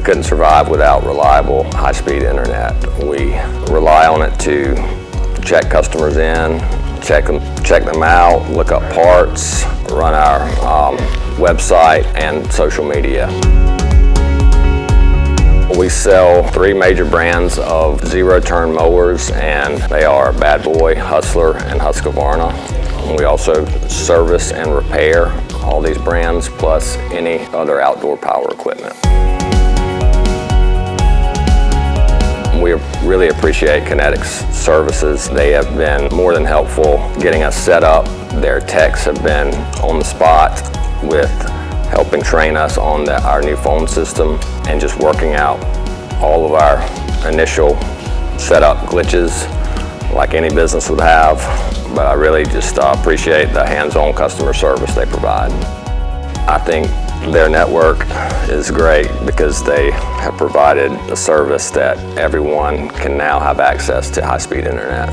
couldn't survive without reliable, high-speed internet. We rely on it to check customers in, check them out, look up parts, run our website and social media. We sell 3 major brands of zero-turn mowers, and they are Bad Boy, Hustler, and Husqvarna. We also service and repair all these brands, plus any other outdoor power equipment. We really appreciate Kinetic's services. They have been more than helpful getting us set up. Their techs have been on the spot with helping train us on our new phone system and just working out all of our initial setup glitches like any business would have. But I really just appreciate the hands-on customer service they provide. I think their network is great because they have provided a service that everyone can now have access to high-speed internet.